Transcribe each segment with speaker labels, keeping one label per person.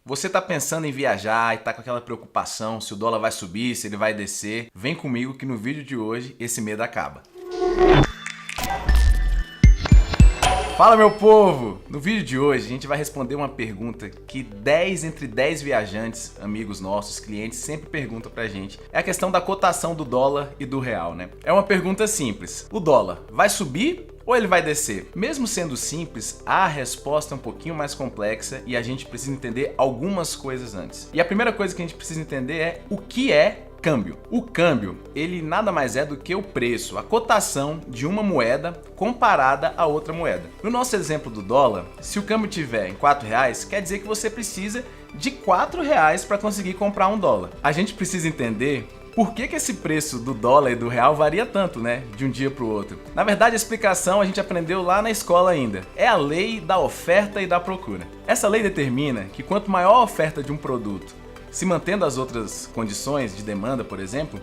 Speaker 1: Você está pensando em viajar e está com aquela preocupação se o dólar vai subir, se ele vai descer? Vem comigo que no vídeo de hoje esse medo acaba. Fala, meu povo! No vídeo de hoje a gente vai responder uma pergunta que 10 entre 10 viajantes, amigos nossos, clientes, sempre perguntam pra gente. É a questão da cotação do dólar e do real, né? É uma pergunta simples. O dólar vai subir ou ele vai descer? Mesmo sendo simples, a resposta é um pouquinho mais complexa e a gente precisa entender algumas coisas antes. E a primeira coisa que a gente precisa entender é o que é câmbio. O câmbio, ele nada mais é do que o preço, a cotação de uma moeda comparada a outra moeda. No nosso exemplo do dólar, se o câmbio tiver em R$4, quer dizer que você precisa de R$4 para conseguir comprar um dólar. A gente precisa entender por que esse preço do dólar e do real varia tanto, né, de um dia para o outro. Na verdade, a explicação a gente aprendeu lá na escola ainda. É a lei da oferta e da procura. Essa lei determina que quanto maior a oferta de um produto, se mantendo as outras condições de demanda, por exemplo,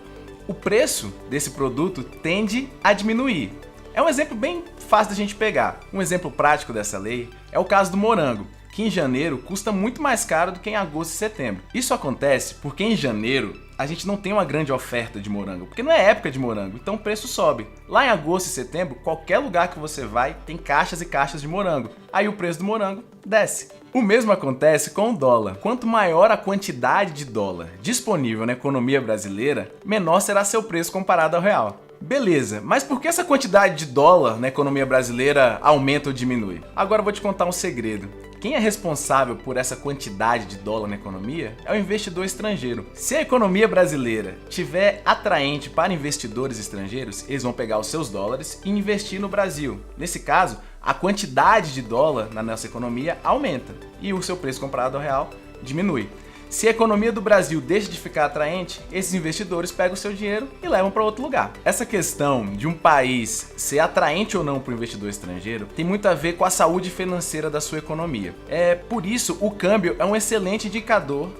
Speaker 1: o preço desse produto tende a diminuir. É um exemplo bem fácil da gente pegar. Um exemplo prático dessa lei é o caso do morango, que em janeiro custa muito mais caro do que em agosto e setembro. Isso acontece porque em janeiro a gente não tem uma grande oferta de morango, porque não é época de morango, então o preço sobe. Lá em agosto e setembro, qualquer lugar que você vai tem caixas e caixas de morango. Aí o preço do morango desce. O mesmo acontece com o dólar. Quanto maior a quantidade de dólar disponível na economia brasileira, menor será seu preço comparado ao real. Beleza, mas por que essa quantidade de dólar na economia brasileira aumenta ou diminui? Agora eu vou te contar um segredo. Quem é responsável por essa quantidade de dólar na economia é o investidor estrangeiro. Se a economia brasileira tiver atraente para investidores estrangeiros, eles vão pegar os seus dólares e investir no Brasil. Nesse caso, a quantidade de dólar na nossa economia aumenta e o seu preço comparado ao real diminui. Se a economia do Brasil deixa de ficar atraente, esses investidores pegam o seu dinheiro e levam para outro lugar. Essa questão de um país ser atraente ou não para o investidor estrangeiro tem muito a ver com a saúde financeira da sua economia. Por isso, o câmbio é um excelente indicador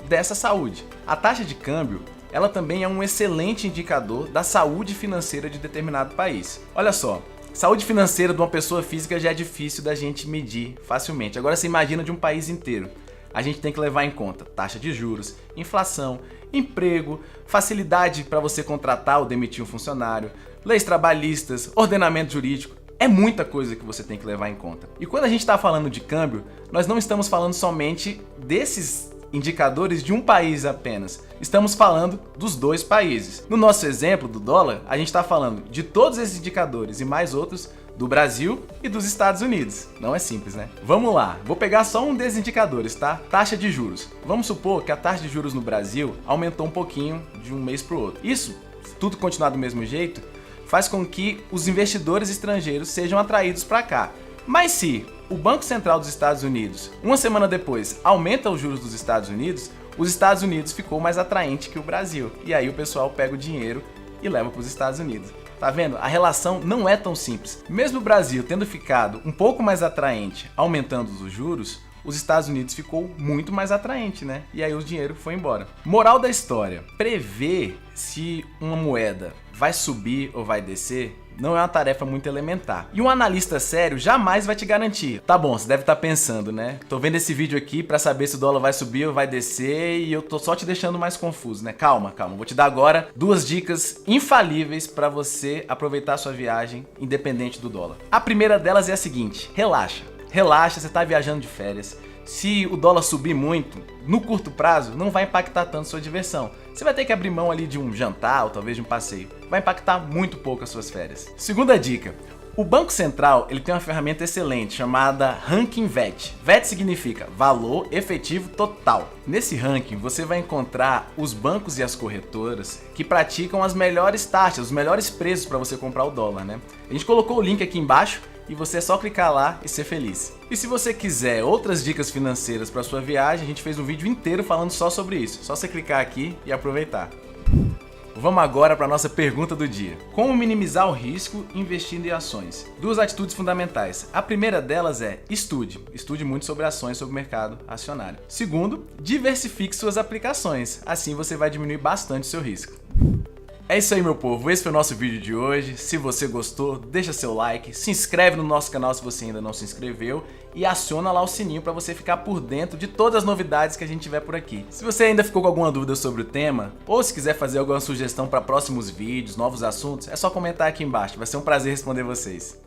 Speaker 1: dessa saúde. A taxa de câmbio, ela também é um excelente indicador da saúde financeira de determinado país. Olha só, saúde financeira de uma pessoa física já é difícil da gente medir facilmente. Agora você imagina de um país inteiro. A gente tem que levar em conta taxa de juros, inflação, emprego, facilidade para você contratar ou demitir um funcionário, leis trabalhistas, ordenamento jurídico. É muita coisa que você tem que levar em conta. E quando a gente está falando de câmbio, nós não estamos falando somente desses indicadores de um país apenas. Estamos falando dos dois países. No nosso exemplo do dólar, a gente está falando de todos esses indicadores e mais outros do Brasil e dos Estados Unidos. Não é simples, né? Vamos lá, vou pegar só um desses indicadores, tá? Taxa de juros. Vamos supor que a taxa de juros no Brasil aumentou um pouquinho de um mês para o outro. Isso, se tudo continuar do mesmo jeito, faz com que os investidores estrangeiros sejam atraídos para cá. Mas se o Banco Central dos Estados Unidos, uma semana depois, aumenta os juros dos Estados Unidos ficou mais atraente que o Brasil. E aí o pessoal pega o dinheiro e leva para os Estados Unidos. Tá vendo? A relação não é tão simples. Mesmo o Brasil tendo ficado um pouco mais atraente, aumentando os juros, os Estados Unidos ficou muito mais atraente, né? E aí o dinheiro foi embora. Moral da história: prever se uma moeda vai subir ou vai descer não é uma tarefa muito elementar. E um analista sério jamais vai te garantir. Tá bom, você deve estar pensando, né? Tô vendo esse vídeo aqui para saber se o dólar vai subir ou vai descer e eu tô só te deixando mais confuso, né? Calma. Vou te dar agora duas dicas infalíveis para você aproveitar a sua viagem independente do dólar. A primeira delas é a seguinte: relaxa, você tá viajando de férias. Se o dólar subir muito, no curto prazo, não vai impactar tanto sua diversão. Você vai ter que abrir mão ali de um jantar ou talvez de um passeio. Vai impactar muito pouco as suas férias. Segunda dica: o Banco Central ele tem uma ferramenta excelente chamada Ranking VET. VET significa Valor Efetivo Total. Nesse ranking você vai encontrar os bancos e as corretoras que praticam as melhores taxas, os melhores preços para você comprar o dólar, né? A gente colocou o link aqui embaixo e você é só clicar lá e ser feliz. E se você quiser outras dicas financeiras para sua viagem, a gente fez um vídeo inteiro falando só sobre isso. Só você clicar aqui e aproveitar. Vamos agora para a nossa pergunta do dia. Como minimizar o risco investindo em ações? Duas atitudes fundamentais. A primeira delas é estude. Estude muito sobre ações, sobre o mercado acionário. Segundo, diversifique suas aplicações. Assim você vai diminuir bastante o seu risco. É isso aí, meu povo, esse foi o nosso vídeo de hoje. Se você gostou, deixa seu like, se inscreve no nosso canal se você ainda não se inscreveu e aciona lá o sininho para você ficar por dentro de todas as novidades que a gente tiver por aqui. Se você ainda ficou com alguma dúvida sobre o tema, ou se quiser fazer alguma sugestão para próximos vídeos, novos assuntos, é só comentar aqui embaixo, vai ser um prazer responder vocês.